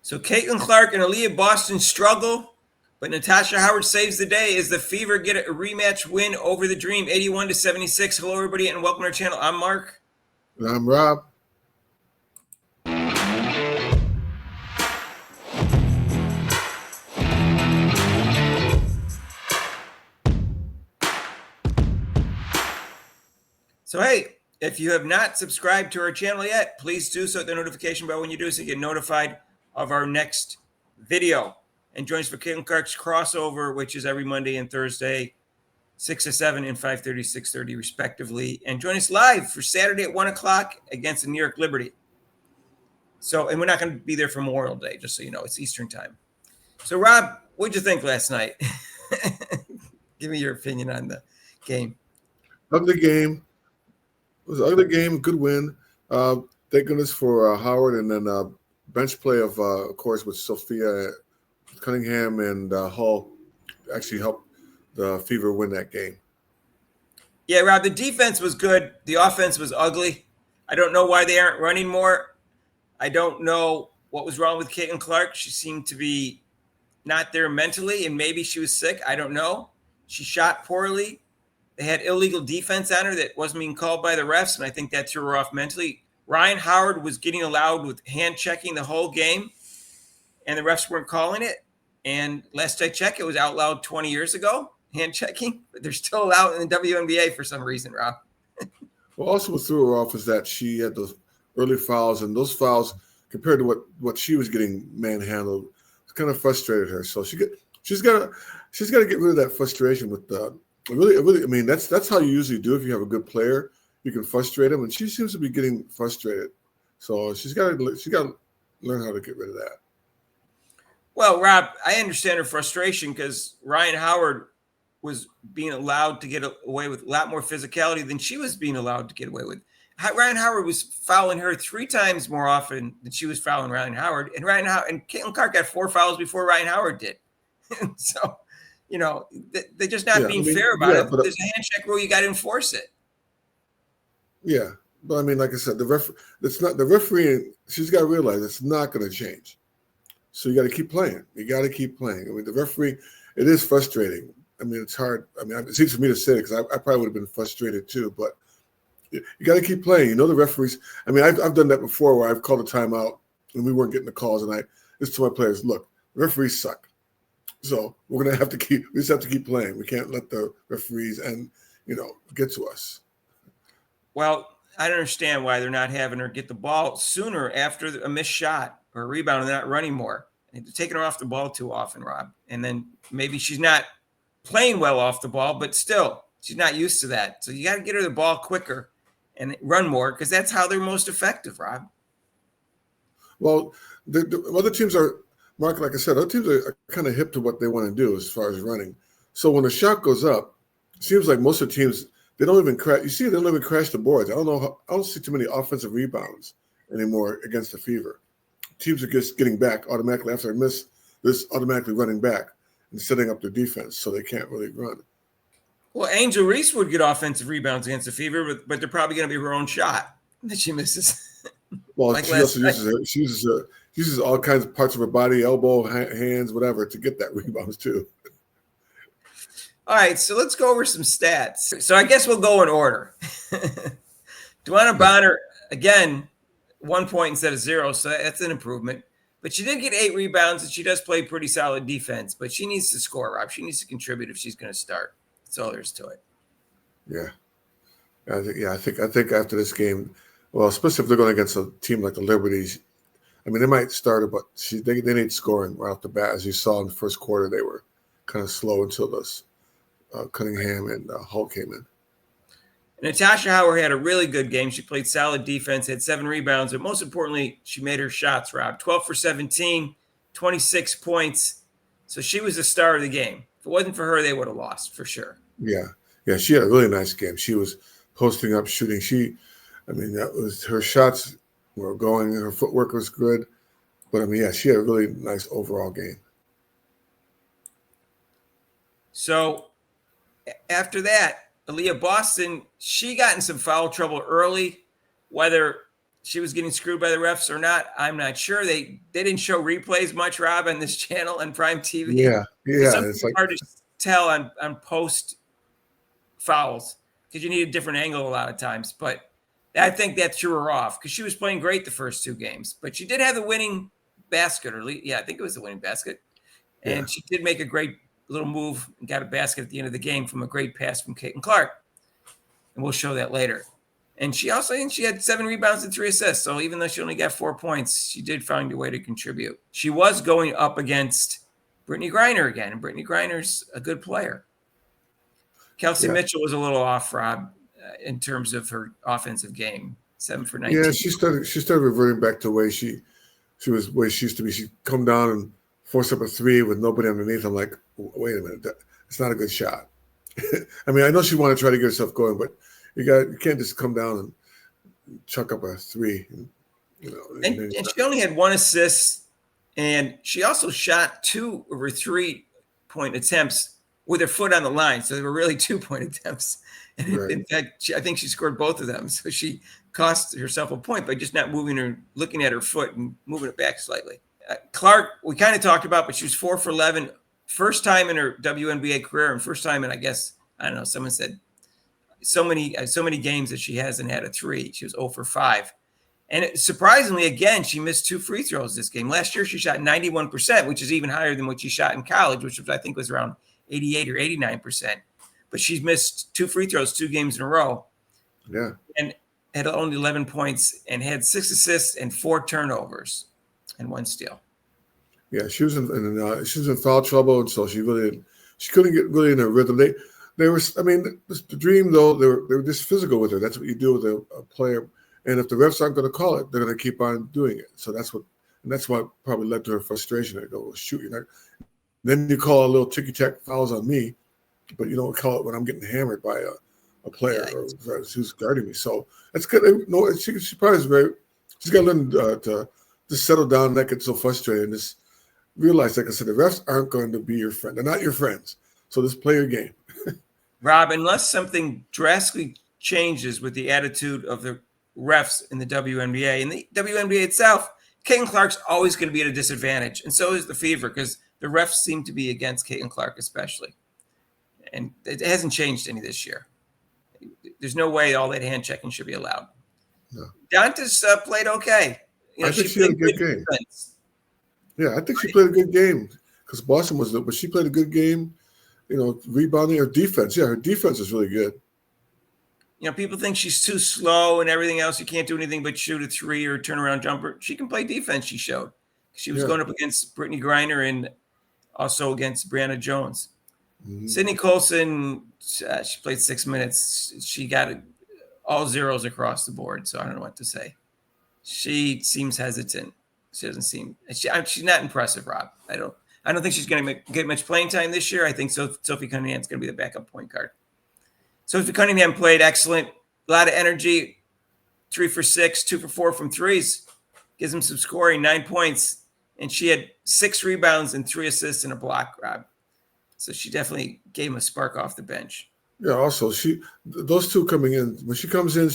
So Caitlin Clark and Aaliyah Boston struggle, but Natasha Howard saves the day as the Fever get a rematch win over the Dream, 81-76. Hello, everybody, and welcome to our channel. I'm Mark. And I'm Rob. So, hey, if you have not subscribed to our channel yet, please do so. Hit the notification bell when you do so you get notified of our next video. And join us for Caitlin Clark's crossover, which is every Monday and Thursday, 6 to 7 and 5:30, 6:30, respectively. And join us live for Saturday at 1 o'clock against the New York Liberty. So, and we're not going to be there for Memorial Day, just so you know. It's Eastern time. So, Rob, what'd you think last night? Give me your opinion on the game. Ugly game. It was an ugly game. Good win. Thank goodness for Howard, and then bench play of course, with Sophia Cunningham and Hull actually helped the Fever win that game. Yeah, Rob, the defense was good. The offense was ugly. I don't know why they aren't running more. I don't know what was wrong with Caitlin Clark. She seemed to be not there mentally, and maybe she was sick. I don't know. She shot poorly. They had illegal defense on her that wasn't being called by the refs, and I think that threw her off mentally. Ryan Howard was getting allowed with hand checking the whole game, and the refs weren't calling it. And last I checked, it was outlawed 20 years ago, hand checking, but they're still allowed in the WNBA for some reason, Rob. Well, also what threw her off is that she had those early fouls, and those fouls compared to what she was getting manhandled, kind of frustrated her. So she's got to get rid of that frustration with the. Really, I mean, that's how you usually do if you have a good player. You can frustrate them, and she seems to be getting frustrated. So she's got to learn how to get rid of that. Well, Rob, I understand her frustration because Ryan Howard was being allowed to get away with a lot more physicality than she was being allowed to get away with. Ryan Howard was fouling her 3 times more often than she was fouling Ryan Howard, and Caitlin Clark got 4 fouls before Ryan Howard did. So, you know, they're just not being fair about it. There's a hand check rule; you got to enforce it. Yeah, but I mean, like I said, the referee. She's got to realize it's not going to change. So you got to keep playing. You got to keep playing. I mean, the referee. It is frustrating. I mean, it's hard. I mean, it seems for me to say it because I probably would have been frustrated too. But you got to keep playing. You know, the referees. I mean, I've done that before where I've called a timeout and we weren't getting the calls, and I just told my players, look, referees suck. So we just have to keep playing. We can't let the referees get to us. Well, I don't understand why they're not having her get the ball sooner after a missed shot or a rebound, and they're not running more. They're taking her off the ball too often, Rob. And then maybe she's not playing well off the ball, but still, she's not used to that. So you got to get her the ball quicker and run more because that's how they're most effective, Rob. Well, the other teams are, Mark, like I said, other teams are kind of hip to what they want to do as far as running. So when a shot goes up, it seems like most of the teams, they don't even crash. You see, they don't even crash the boards. I don't see too many offensive rebounds anymore against the Fever. Teams are just getting back automatically after a miss. This automatically running back and setting up their defense, so they can't really run. Well, Angel Reese would get offensive rebounds against the Fever, but they're probably going to be her own shot that she misses. Well, like she also uses all kinds of parts of her body, elbow, hands, whatever, to get that rebounds too. All right, so let's go over some stats. So I guess we'll go in order. Dewana Bonner, again, 1 point instead of 0, so that's an improvement. But she did get 8 rebounds, and she does play pretty solid defense. But she needs to score, Rob. She needs to contribute if she's going to start. That's all there is to it. Yeah, I think after this game, well, especially if they're going against a team like the Liberties, I mean, they might start her, but they need scoring right off the bat. As you saw in the first quarter, they were kind of slow until this Cunningham and Hull came in. Natasha Howard had a really good game. She played solid defense, had 7 rebounds, but most importantly, she made her shots, Rob. 12 for 17, 26 points. So she was the star of the game. If it wasn't for her, they would have lost for sure. Yeah, she had a really nice game. She was posting up, shooting. That was her shots were going. Her footwork was good. But, I mean, yeah, she had a really nice overall game. So after that, Aaliyah Boston, she got in some foul trouble early, whether she was getting screwed by the refs or not, I'm not sure. They didn't show replays much, Rob, on this channel on Prime TV. Yeah, So yeah. sometimes It's it's like hard to tell on post fouls because you need a different angle a lot of times. But I think that threw her off because she was playing great the first two games. But she did have the winning basket, or yeah, I think it was the winning basket. yeah, And she did make a great little move and got a basket at the end of the game from a great pass from Caitlin Clark. And we'll show that later. And she also, I think she had 7 rebounds and 3 assists. So even though she only got 4 points, she did find a way to contribute. She was going up against Brittany Griner again, and Brittany Griner's a good player. Kelsey yeah, Mitchell was a little off, Rob, in terms of her offensive game. 7 for yeah. 19. She started reverting back to the way she was where she used to be. She'd come down and force up a three with nobody underneath. I'm like, wait a minute, it's not a good shot. I mean, I know she wanted to try to get herself going, but you can't just come down and chuck up a three. And then And she only had 1 assist, and she also shot 2 of her 3-point attempts with her foot on the line. So they were really 2-point attempts. And right, in fact, I think she scored both of them. So she cost herself a point by just not moving her, looking at her foot and moving it back slightly. Clark, we kind of talked about, but she was 4 for 11. First time in her WNBA career, and first time in, I guess, I don't know, someone said so many games that she hasn't had a 3. She was 0 for 5. And surprisingly, again, she missed 2 free throws this game. Last year, she shot 91%, which is even higher than what she shot in college, which I think was around 88 or 89%. But she's missed 2 free throws 2 games in a row, yeah, and had only 11 points and had 6 assists and 4 turnovers and 1 steal. yeah. She was in foul trouble, and so she couldn't get really in her rhythm. They were. I mean, the dream though. They were just physical with her. That's what you do with a player. And if the refs aren't going to call it, they're going to keep on doing it. So that's what probably led to her frustration. They go, well, shoot, then you call a little ticky tack fouls on me, but you don't call it when I'm getting hammered by a player Yeah. or who's guarding me. So that's good. No, she probably is very. She's got to learn to just settle down, not get so frustrated, and just realize, like I said, the refs aren't going to be your friend. They're not your friends. So just play your game. Rob, unless something drastically changes with the attitude of the refs in the WNBA and the WNBA itself, Caitlin Clark's always going to be at a disadvantage. And so is the Fever because the refs seem to be against Caitlin Clark, especially. And it hasn't changed any this year. There's no way all that hand checking should be allowed. No. Dantas played okay. I think she had a played good game. defense. Yeah, I think she played a good game because Boston was, but she played a good game. Rebounding her defense. Yeah, her defense is really good. People think she's too slow and everything else. You can't do anything but shoot a 3 or turnaround jumper. She can play defense, she showed. She was going up against Brittany Griner and also against Brianna Jones. Mm-hmm. Sydney Colson, she played 6 minutes. She got all zeros across the board, so I don't know what to say. She seems hesitant. She doesn't seem. She's not impressive, Rob. I don't think she's going to get much playing time this year. I think Sophie Cunningham's going to be the backup point guard. Sophie Cunningham played excellent. A lot of energy. 3 for 6, 2 for 4 from threes. Gives them some scoring, 9 points. And she had 6 rebounds and 3 assists and a block, Rob. So she definitely gave him a spark off the bench. Yeah, also those two coming in, when she comes in,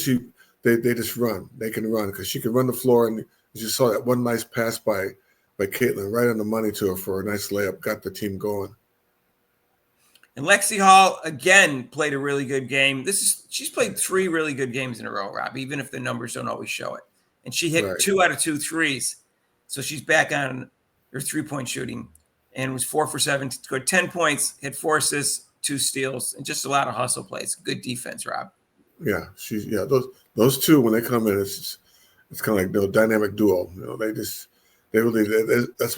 they just run. They can run because she can run the floor, and you saw that one nice pass by Caitlin right on the money to her for a nice layup, got the team going. And Lexi Hall again played a really good game. She's played 3 really good games in a row, Rob, even if the numbers don't always show it. And she hit 2 out of 2 threes. So she's back on her 3-point shooting and was 4 for 7, scored 10 points, hit 4 assists, 2 steals, and just a lot of hustle plays. Good defense, Rob. Yeah, those two when they come in, it's kind of like the dynamic duo. That's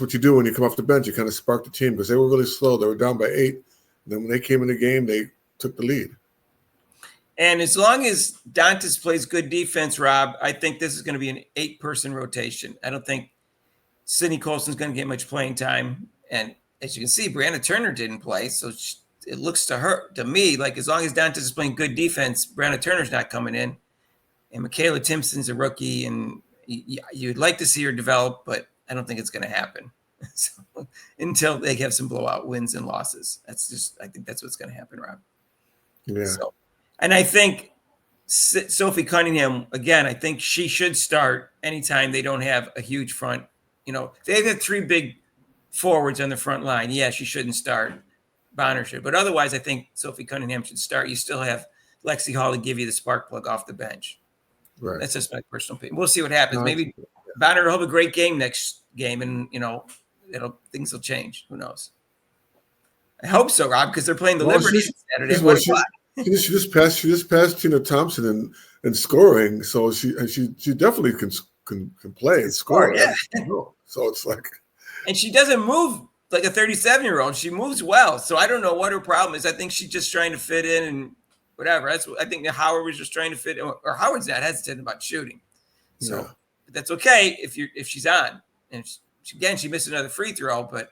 what you do when you come off the bench. You kind of spark the team because they were really slow. They were down by 8. Then when they came in the game, they took the lead. And as long as Dantas plays good defense, Rob, I think this is going to be an 8-person rotation. I don't think Sydney Colson's going to get much playing time. And as you can see, Brianna Turner didn't play. So it looks to me, like as long as Dantas is playing good defense, Brianna Turner's not coming in. And Michaela Timpson's a rookie, and you'd like to see her develop, but I don't think it's going to happen. So, until they have some blowout wins and losses. I think that's what's going to happen, Rob. Yeah. And I think Sophie Cunningham, again, I think she should start anytime they don't have a huge front. They've had three big forwards on the front line. Yeah, she shouldn't start. Bonner should. But otherwise, I think Sophie Cunningham should start. You still have Lexi Hall to give you the spark plug off the bench. Right. That's just my personal opinion. We'll see what happens. No, Maybe Bonner will have a great game next game, and things will change. Who knows? I hope so, Rob, because they're playing the Liberty Saturday. She just passed Tina Thompson in scoring, so she definitely can play and score. Yeah. So it's like, and she doesn't move like a 37-year-old. She moves well, so I don't know what her problem is. I think she's just trying to fit in and whatever. I think Howard was just trying to fit in, or Howard's not hesitant about shooting. So that's okay if she's on. And she missed another free throw, but at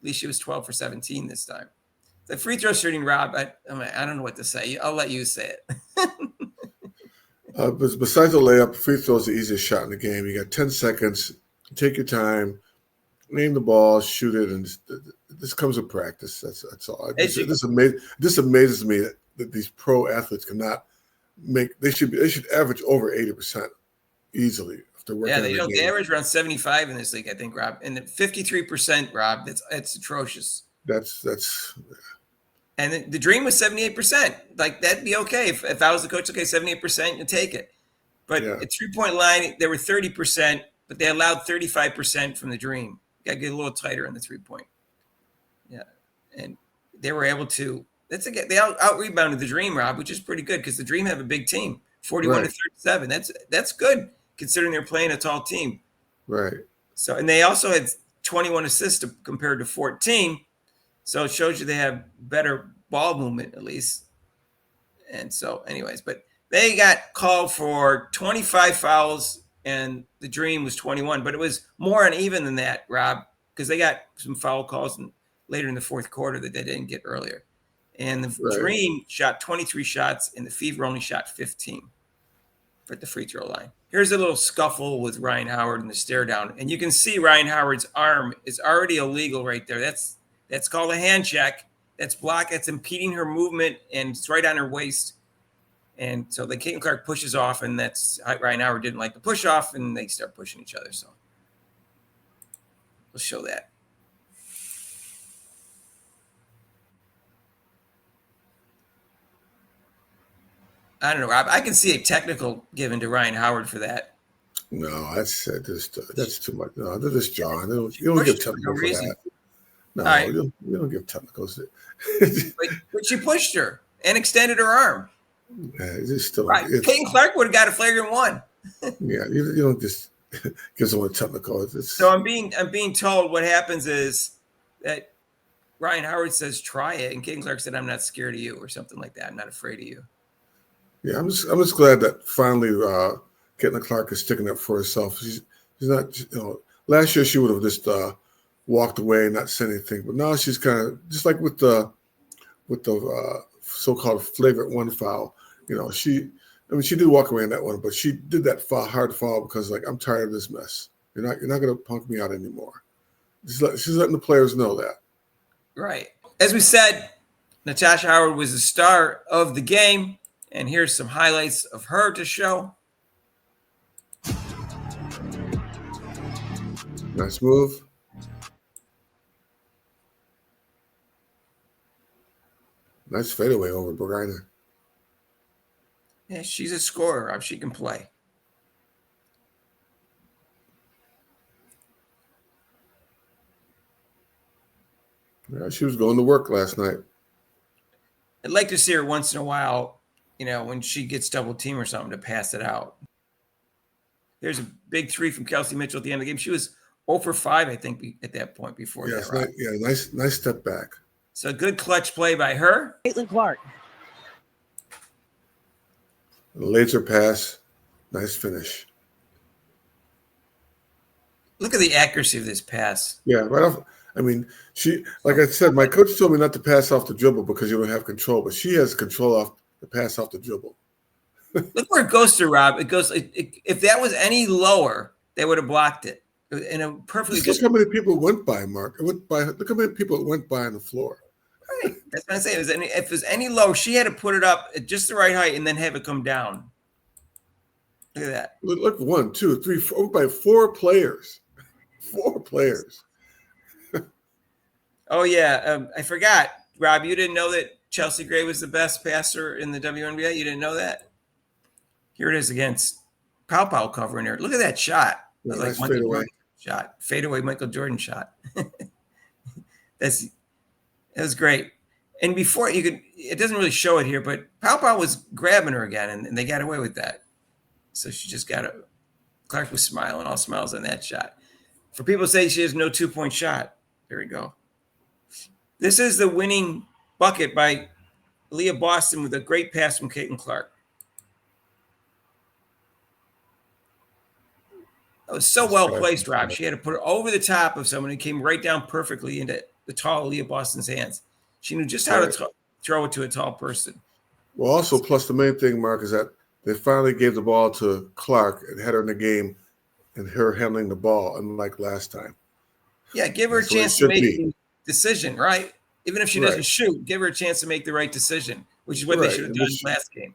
least she was 12 for 17 this time. The free throw shooting, Rob, I don't know what to say. I'll let you say it. Besides the layup, free throw is the easiest shot in the game. You got 10 seconds. Take your time. Aim the ball, shoot it, and this comes with practice. That's all. This amazes me that these pro athletes cannot make. They should average over 80% easily. They average around 75 in this league, I think, Rob. And 53%, Rob. That's atrocious. That's. And the dream was 78%. Like, that'd be okay. If I was the coach, okay, 78%, you take it. But at 3-point line, they were 30%, but they allowed 35% from the dream. Got to get a little tighter on the 3-point. Yeah. And they were able to, they out-rebounded the dream, Rob, which is pretty good because the dream have a big team, 41 to 37. That's good considering they're playing a tall team. Right. So, and they also had 21 assists compared to 14. So it shows you they have better ball movement, at least. And so, anyways, but they got called for 25 fouls, and the dream was 21. But it was more uneven than that, Rob, because they got some foul calls later in the fourth quarter that they didn't get earlier. And the dream shot 23 shots, and the Fever only shot 15 at the free throw line. Here's a little scuffle with Ryan Howard in the stare down. And you can see Ryan Howard's arm is already illegal right there. That's called a hand check. That's block. That's impeding her movement, and it's right on her waist. And so the Caitlin Clark pushes off, and that's Ryan Howard didn't like the push off, and they start pushing each other. So we'll show that. I don't know, Rob. I can see a technical given to Ryan Howard for that. No, that's too much. No, they're just John. You don't get technical for that. No, right. you don't give technicals. But she pushed her and extended her arm. Yeah, it's still right. Caitlin Clark would have got a flagrant one. Yeah, you don't just give someone a technical. So I'm being told what happens is that Ryan Howard says try it, and Caitlin Clark said I'm not scared of you or something like that. I'm not afraid of you. Yeah, I'm just glad that finally Caitlin Clark is sticking up for herself. She's not. Last year she would have just walked away and not said anything, but now she's kind of just like with the so-called flagrant one foul. She did walk away in that one, but she did that hard foul because I'm tired of this mess. You're not going to punk me out anymore. She's letting the players know that. Right. As we said, Natasha Howard was the star of the game, and here's some highlights of her to show. Nice move. Nice fadeaway over Berginer. Yeah, she's a scorer. She can play. Yeah, she was going to work last night. I'd like to see her once in a while, when she gets double team or something, to pass it out. There's a big three from Kelsey Mitchell at the end of the game. She was 0 for 5, I think, at that point before that. Right? Yeah, nice step back. So good clutch play by her. Caitlin Clark. Laser pass. Nice finish. Look at the accuracy of this pass. Yeah, right off. She, like I said, my coach told me not to pass off the dribble because you don't have control, but she has control off the pass off the dribble. Look where it goes to, Rob. It goes. If that was any lower, they would have blocked it. And a perfectly. Look how many people went by, Mark. Look how many people went by on the floor. Right. That's what I'm saying. If it was any lower, she had to put it up at just the right height and then have it come down. Look at that. Look, 1, 2, 3, 4, by 4 players. 4 players. Oh yeah, I forgot, Rob. You didn't know that Chelsea Gray was the best passer in the WNBA. You didn't know that. Here it is against Pow covering her. Look at that shot. Yeah, That's like nice Michael fadeaway. Jordan shot. Fadeaway Michael Jordan shot. That was great. And before you could, it doesn't really show it here, but Pow was grabbing her again, and they got away with that. So she just got a. Clark was smiling, all smiles on that shot. For people to say she has no 2-point shot, there we go. This is the winning bucket by Leah Boston with a great pass from Caitlin Clark. It was so well placed, Rob. She had to put it over the top of someone who came right down perfectly into the tall Leah Boston's hands. She knew just how to throw it to a tall person. Well, also, plus the main thing, Mark, is that they finally gave the ball to Clark and had her in the game and her handling the ball, unlike last time. Yeah, give her a chance to make the decision, right? Even if she doesn't shoot, give her a chance to make the right decision, which is what they should have done last game.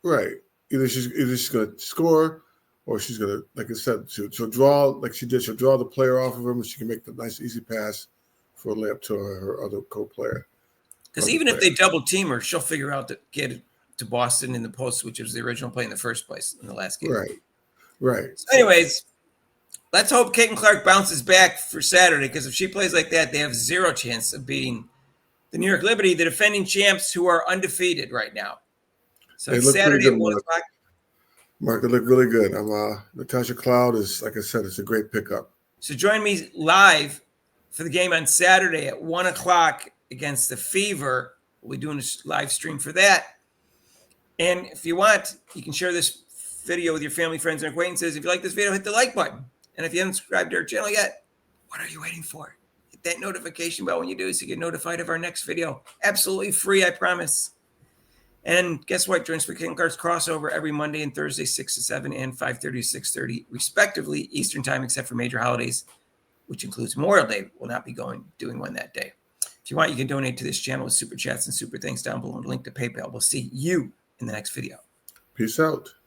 Right. Either she's going to score, or she's going to, like I said, she'll draw like she did. She'll draw the player off of him, and she can make the nice, easy pass for a layup to her other co-player. Because even if they double team her, she'll figure out to get it to Boston in the post, which was the original play in the first place in the last game. Right. So anyways, let's hope Caitlin Clark bounces back for Saturday, because if she plays like that, they have zero chance of beating the New York Liberty, the defending champs who are undefeated right now. So it's Saturday at 1 o'clock. Mark, they look really good. Natasha Cloud is, like I said, it's a great pickup. So join me live for the game on Saturday at 1 o'clock against the Fever. We'll be doing a live stream for that. And if you want, you can share this video with your family, friends, and acquaintances. If you like this video, hit the like button. And if you haven't subscribed to our channel yet, what are you waiting for? Hit that notification bell when you do so you get notified of our next video. Absolutely free, I promise. And guess what? Join us for Caitlin Clark's crossover every Monday and Thursday, 6 to 7 and 5:30 to 6:30, respectively, Eastern Time, except for major holidays, which includes Memorial Day. We'll not be doing one that day. If you want, you can donate to this channel with super chats and super thanks down below and link to PayPal. We'll see you in the next video. Peace out.